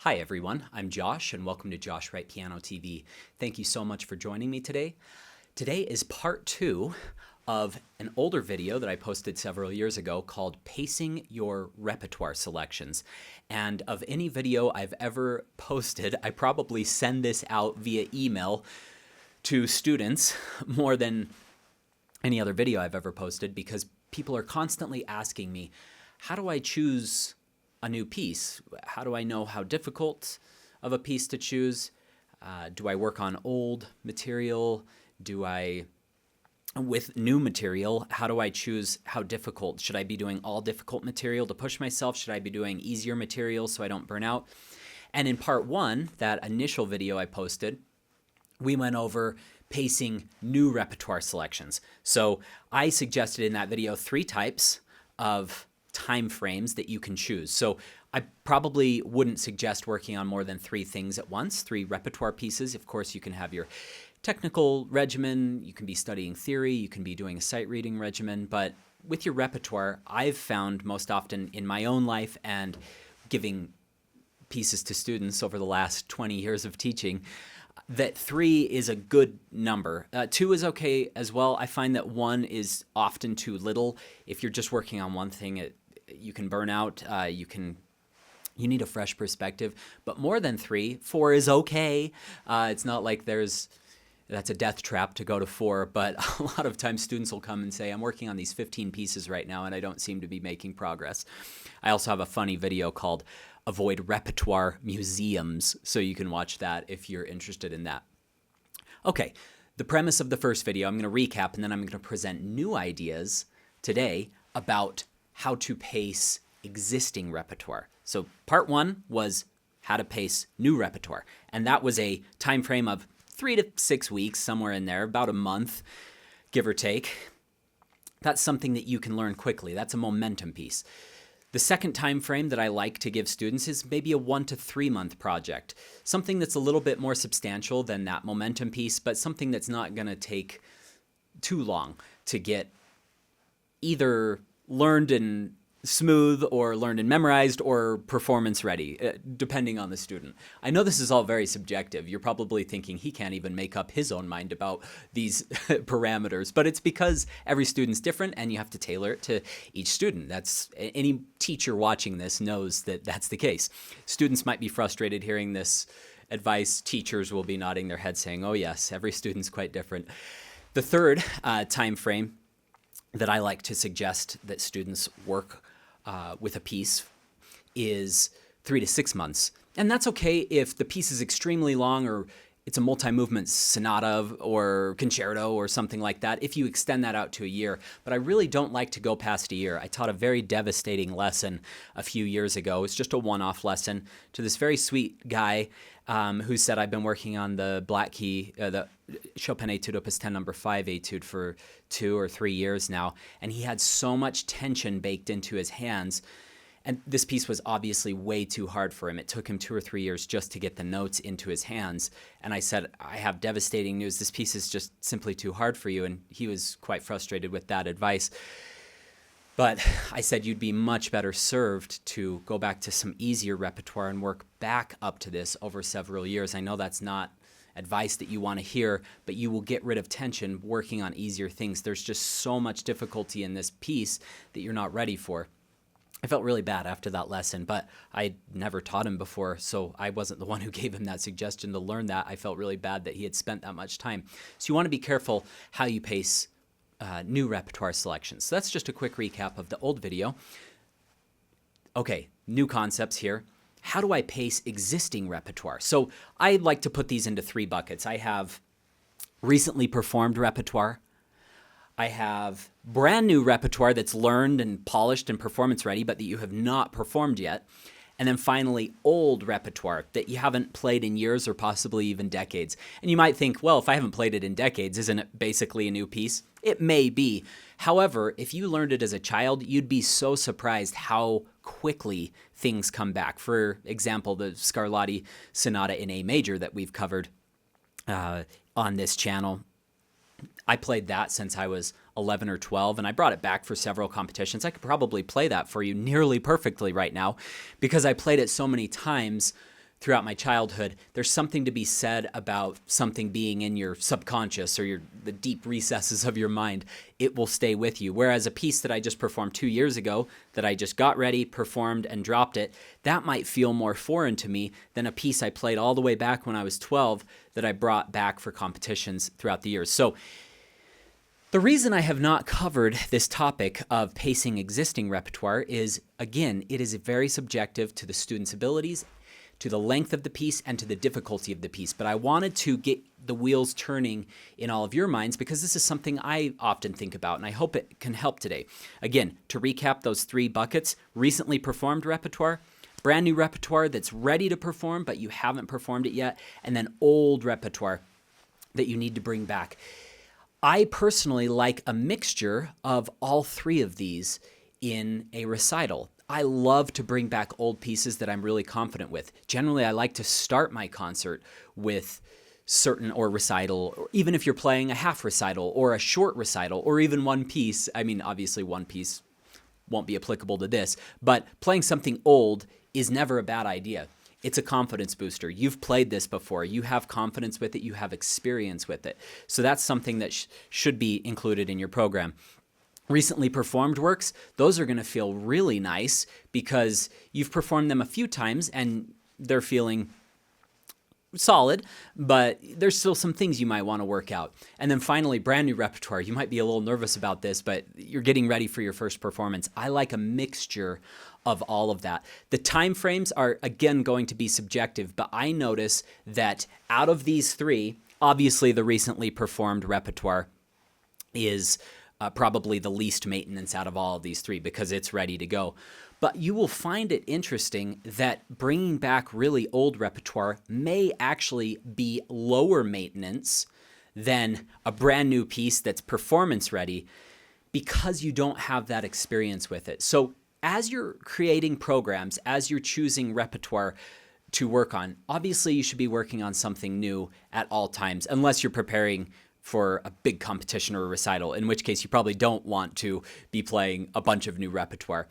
Hi everyone, I'm Josh and welcome to Josh Wright Piano TV. Thank you so much for joining me today. Today is part 2 of an older video that I posted several years ago called Pacing Your Repertoire Selections. And of any video I've ever posted, I probably send this out via email to students more than any other video I've ever posted because people are constantly asking me, how do I choose a new piece? How do I know how difficult of a piece to choose? Do I work on old material? With new material, how do I choose how difficult? Should I be doing all difficult material to push myself? Should I be doing easier material so I don't burn out? And in part 1, that initial video I posted, we went over pacing new repertoire selections. So I suggested in that video 3 types of time frames that you can choose. So I probably wouldn't suggest working on more than 3 things at once, 3 repertoire pieces. Of course, you can have your technical regimen, you can be studying theory, you can be doing a sight reading regimen, but with your repertoire, I've found most often in my own life and giving pieces to students over the last 20 years of teaching, that 3 is a good number. 2 is okay as well. I find that 1 is often too little. If you're just working on one thing, you can burn out. You need a fresh perspective. But more than 3, 4 is okay. It's not like that's a death trap to go to 4, but a lot of times students will come and say, I'm working on these 15 pieces right now and I don't seem to be making progress. I also have a funny video called Avoid Repertoire Museums, so you can watch that if you're interested in that. Okay, the premise of the first video, I'm going to recap and then I'm going to present new ideas today about how to pace existing repertoire. So part 1 was how to pace new repertoire, and that was a time frame of 3 to 6 weeks, somewhere in there, about a month, give or take. That's something that you can learn quickly. That's a momentum piece. The second time frame that I like to give students is maybe a 1 to 3 month project, something that's a little bit more substantial than that momentum piece, but something that's not going to take too long to get either learned and smooth or learned and memorized or performance ready, depending on the student. I know this is all very subjective. You're probably thinking he can't even make up his own mind about these parameters, but it's because every student's different and you have to tailor it to each student. Any teacher watching this knows that that's the case. Students might be frustrated hearing this advice. Teachers will be nodding their head saying, oh yes, every student's quite different. The third time frame that I like to suggest that students work with a piece is 3 to 6 months. And that's okay if the piece is extremely long or it's a multi-movement sonata or concerto or something like that, if you extend that out to a year. But I really don't like to go past a year. I taught a very devastating lesson a few years ago. It's just a one-off lesson to this very sweet guy who said, I've been working on the Black Key, the Chopin Etude Opus 10 No. 5 etude for 2 or 3 years now, and he had so much tension baked into his hands. And this piece was obviously way too hard for him. It took him 2 or 3 years just to get the notes into his hands. And I said, I have devastating news. This piece is just simply too hard for you. And he was quite frustrated with that advice. But I said you'd be much better served to go back to some easier repertoire and work back up to this over several years. I know that's not advice that you want to hear, but you will get rid of tension working on easier things. There's just so much difficulty in this piece that you're not ready for. I felt really bad after that lesson, but I'd never taught him before, so I wasn't the one who gave him that suggestion to learn that. I felt really bad that he had spent that much time. So you want to be careful how you pace new repertoire selections. So that's just a quick recap of the old video. Okay, new concepts here. How do I pace existing repertoire? So I like to put these into 3 buckets. I have recently performed repertoire. I have brand new repertoire that's learned and polished and performance ready, but that you have not performed yet. And then finally, old repertoire that you haven't played in years or possibly even decades. And you might think, well, if I haven't played it in decades, isn't it basically a new piece? It may be. However, if you learned it as a child, you'd be so surprised how quickly things come back. For example, the Scarlatti Sonata in A major that we've covered on this channel. I played that since I was 11 or 12, and I brought it back for several competitions. I could probably play that for you nearly perfectly right now because I played it so many times throughout my childhood, there's something to be said about something being in your subconscious or the deep recesses of your mind. It will stay with you. Whereas a piece that I just performed 2 years ago, that I just got ready, performed, and dropped it, that might feel more foreign to me than a piece I played all the way back when I was 12 that I brought back for competitions throughout the years. So the reason I have not covered this topic of pacing existing repertoire is, again, it is very subjective to the student's abilities, to the length of the piece, and to the difficulty of the piece. But I wanted to get the wheels turning in all of your minds because this is something I often think about, and I hope it can help today. Again, to recap those 3 buckets: recently performed repertoire, brand new repertoire that's ready to perform but you haven't performed it yet, and then old repertoire that you need to bring back. I personally like a mixture of all 3 of these in a recital. I love to bring back old pieces that I'm really confident with. Generally, I like to start my concert with certain or recital, or even if you're playing a half recital or a short recital or even one piece. I mean, obviously one piece won't be applicable to this, but playing something old is never a bad idea. It's a confidence booster. You've played this before. You have confidence with it. You have experience with it. So that's something that should be included in your program. Recently performed works, those are going to feel really nice because you've performed them a few times and they're feeling solid, but there's still some things you might want to work out. And then finally, brand new repertoire. You might be a little nervous about this, but you're getting ready for your first performance. I like a mixture of all of that. The time frames are, again, going to be subjective, but I notice that out of these 3, obviously the recently performed repertoire is probably the least maintenance out of all of these 3 because it's ready to go. But you will find it interesting that bringing back really old repertoire may actually be lower maintenance than a brand new piece that's performance ready because you don't have that experience with it. So as you're creating programs, as you're choosing repertoire to work on, obviously you should be working on something new at all times, unless you're preparing for a big competition or a recital, in which case you probably don't want to be playing a bunch of new repertoire.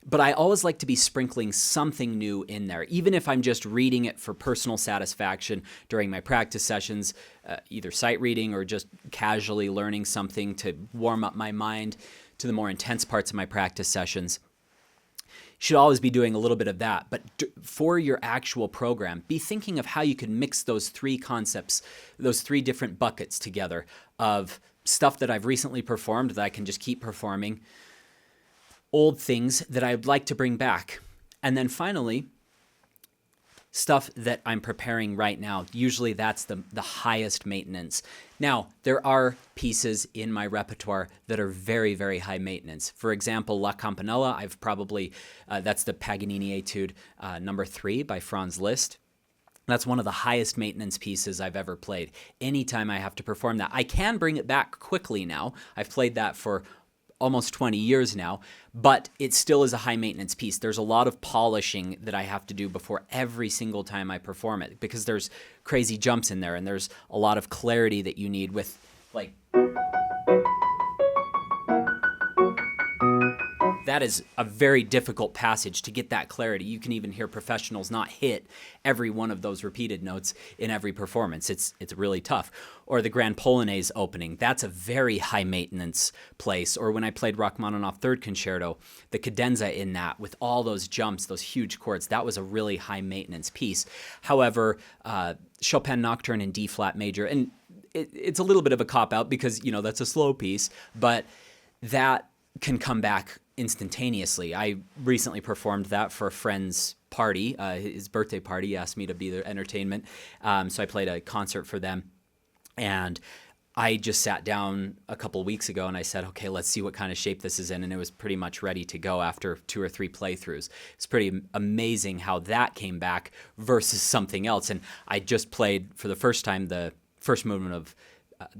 But I always like to be sprinkling something new in there, even if I'm just reading it for personal satisfaction during my practice sessions, either sight reading or just casually learning something to warm up my mind to the more intense parts of my practice sessions. Should always be doing a little bit of that. But for your actual program, be thinking of how you can mix those 3 concepts, those 3 different buckets together of stuff that I've recently performed that I can just keep performing, old things that I'd like to bring back, and then finally, stuff that I'm preparing right now. Usually that's the highest maintenance. Now, there are pieces in my repertoire that are very, very high maintenance. For example, La Campanella, I've probably, that's the Paganini Etude number 3 by Franz Liszt. That's one of the highest maintenance pieces I've ever played. Anytime I have to perform that, I can bring it back quickly now. I've played that for almost 20 years now, but it still is a high maintenance piece. There's a lot of polishing that I have to do before every single time I perform it because there's crazy jumps in there and there's a lot of clarity that you need with, like, that is a very difficult passage to get that clarity. You can even hear professionals not hit every one of those repeated notes in every performance. It's really tough. Or the Grand Polonaise opening, that's a very high maintenance place. Or when I played Rachmaninoff Third Concerto, the cadenza in that with all those jumps, those huge chords, that was a really high maintenance piece. However, Chopin Nocturne in D flat major, and it's a little bit of a cop-out because, you know, that's a slow piece, but that can come back instantaneously. I recently performed that for a friend's party, his birthday party. He asked me to be their entertainment, so I played a concert for them. And I just sat down a couple weeks ago and I said, okay, let's see what kind of shape this is in. And it was pretty much ready to go after 2 or 3 playthroughs. It's pretty amazing how that came back versus something else. And I just played for the first time the first movement of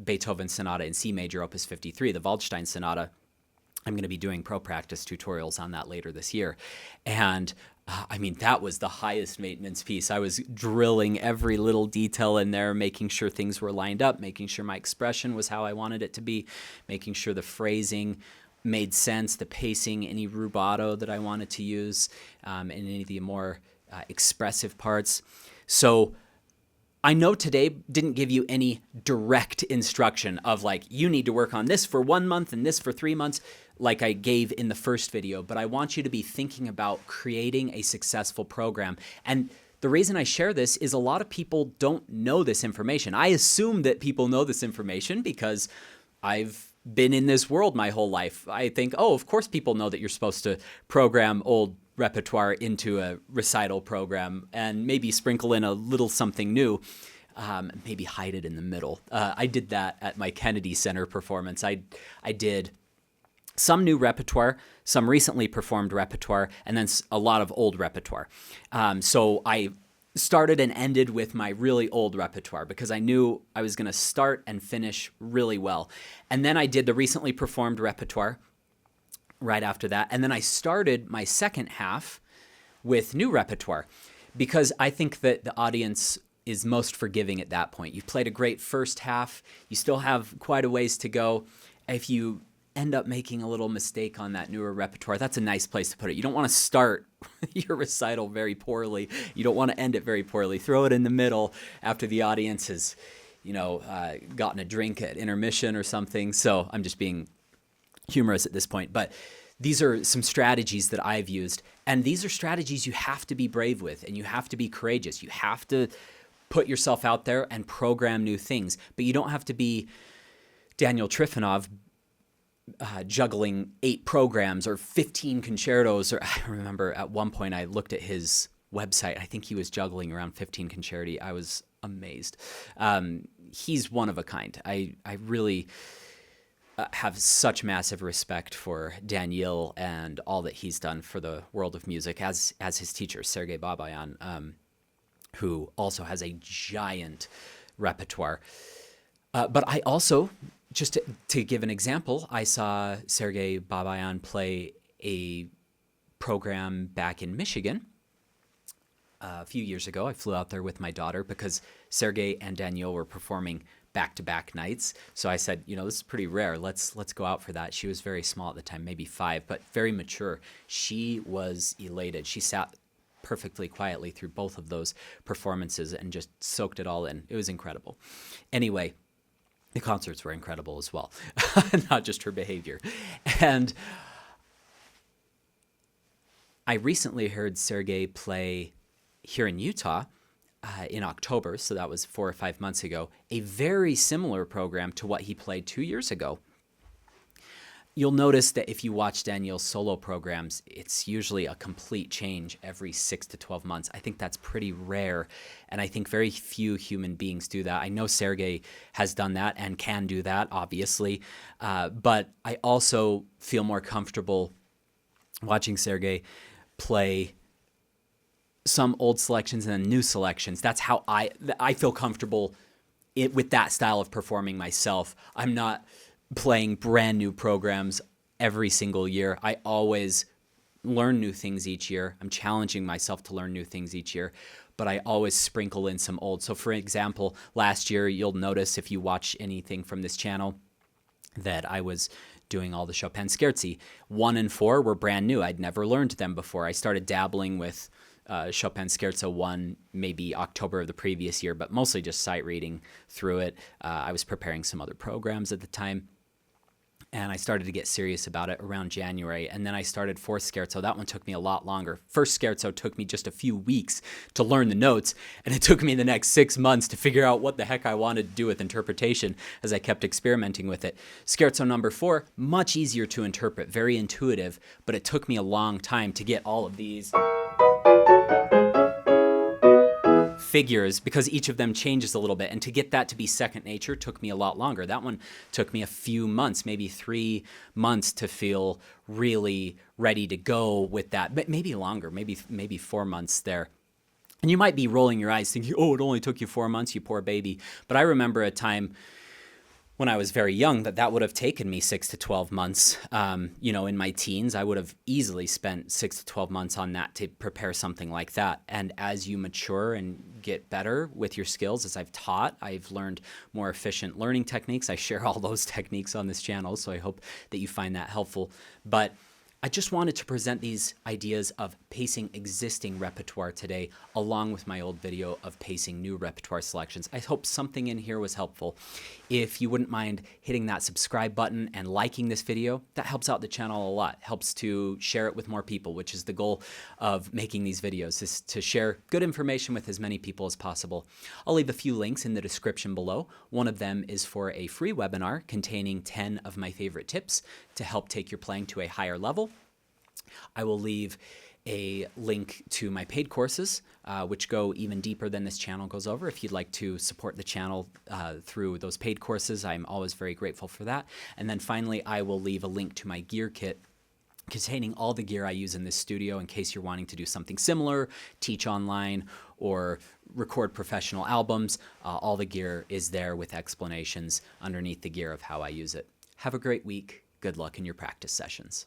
Beethoven's Sonata in C major, Opus 53, the Waldstein Sonata. I'm going to be doing pro practice tutorials on that later this year. And I mean, that was the highest maintenance piece. I was drilling every little detail in there, making sure things were lined up, making sure my expression was how I wanted it to be, making sure the phrasing made sense, the pacing, any rubato that I wanted to use, and any of the more expressive parts. So I know today didn't give you any direct instruction of like, you need to work on this for 1 month and this for 3 months, like I gave in the first video, but I want you to be thinking about creating a successful program. And the reason I share this is a lot of people don't know this information. I assume that people know this information because I've been in this world my whole life. I think, oh, of course people know that you're supposed to program old repertoire into a recital program and maybe sprinkle in a little something new, maybe hide it in the middle. I did that at my Kennedy Center performance. I did some new repertoire, some recently performed repertoire, and then a lot of old repertoire. So I started and ended with my really old repertoire because I knew I was going to start and finish really well. And then I did the recently performed repertoire right after that. And then I started my second half with new repertoire because I think that the audience is most forgiving at that point. You've played a great first half. You still have quite a ways to go. If you end up making a little mistake on that newer repertoire, that's a nice place to put it. You don't want to start your recital very poorly. You don't want to end it very poorly. Throw it in the middle after the audience has, gotten a drink at intermission or something. So I'm just being humorous at this point, but these are some strategies that I've used, and these are strategies you have to be brave with, and you have to be courageous. You have to put yourself out there and program new things, but you don't have to be Daniel Trifonov juggling 8 programs or 15 concertos. Or I remember at one point I looked at his website. I think he was juggling around 15 concerti. I was amazed. He's one of a kind. I really have such massive respect for Daniel and all that he's done for the world of music as his teacher, Sergei Babayan, who also has a giant repertoire. But I also, just to give an example, I saw Sergei Babayan play a program back in Michigan a few years ago. I flew out there with my daughter because Sergei and Daniel were performing back-to-back nights. So I said, this is pretty rare. Let's go out for that. She was very small at the time, maybe 5, but very mature. She was elated. She sat perfectly quietly through both of those performances and just soaked it all in. It was incredible. Anyway, the concerts were incredible as well, not just her behavior. And I recently heard Sergei play here in Utah in October, so that was 4 or 5 months ago, a very similar program to what he played 2 years ago. You'll notice that if you watch Daniel's solo programs, it's usually a complete change every 6 to 12 months. I think that's pretty rare, and I think very few human beings do that. I know Sergei has done that and can do that, obviously, but I also feel more comfortable watching Sergei play some old selections and then new selections. That's how I feel comfortable with that style of performing myself. I'm not playing brand new programs every single year. I always learn new things each year. I'm challenging myself to learn new things each year, but I always sprinkle in some old. So for example, last year, you'll notice if you watch anything from this channel that I was doing all the Chopin Scherzi. 1 and 4 were brand new. I'd never learned them before. I started dabbling with Chopin Scherzo 1, maybe October of the previous year, but mostly just sight reading through it. I was preparing some other programs at the time, and I started to get serious about it around January. And then I started 4th Scherzo. That one took me a lot longer. 1st Scherzo took me just a few weeks to learn the notes, and it took me the next 6 months to figure out what the heck I wanted to do with interpretation as I kept experimenting with it. Scherzo number 4, much easier to interpret, very intuitive, but it took me a long time to get all of these figures because each of them changes a little bit, and to get that to be second nature took me a lot longer. That one took me a few months, maybe 3 months to feel really ready to go with that, but maybe longer, maybe 4 months there. And you might be rolling your eyes thinking, oh, it only took you 4 months, you poor baby. But I remember a time when I was very young that would have taken me 6 to 12 months. In my teens, I would have easily spent 6 to 12 months on that to prepare something like that. And as you mature and get better with your skills, as I've taught, I've learned more efficient learning techniques. I share all those techniques on this channel, so I hope that you find that helpful. But I just wanted to present these ideas of pacing existing repertoire today, along with my old video of pacing new repertoire selections. I hope something in here was helpful. If you wouldn't mind hitting that subscribe button and liking this video, that helps out the channel a lot. Helps to share it with more people, which is the goal of making these videos, is to share good information with as many people as possible. I'll leave a few links in the description below. One of them is for a free webinar containing 10 of my favorite tips to help take your playing to a higher level. I will leave a link to my paid courses, which go even deeper than this channel goes over. If you'd like to support the channel through those paid courses, I'm always very grateful for that. And then finally, I will leave a link to my gear kit containing all the gear I use in this studio in case you're wanting to do something similar, teach online, or record professional albums. All the gear is there with explanations underneath the gear of how I use it. Have a great week. Good luck in your practice sessions.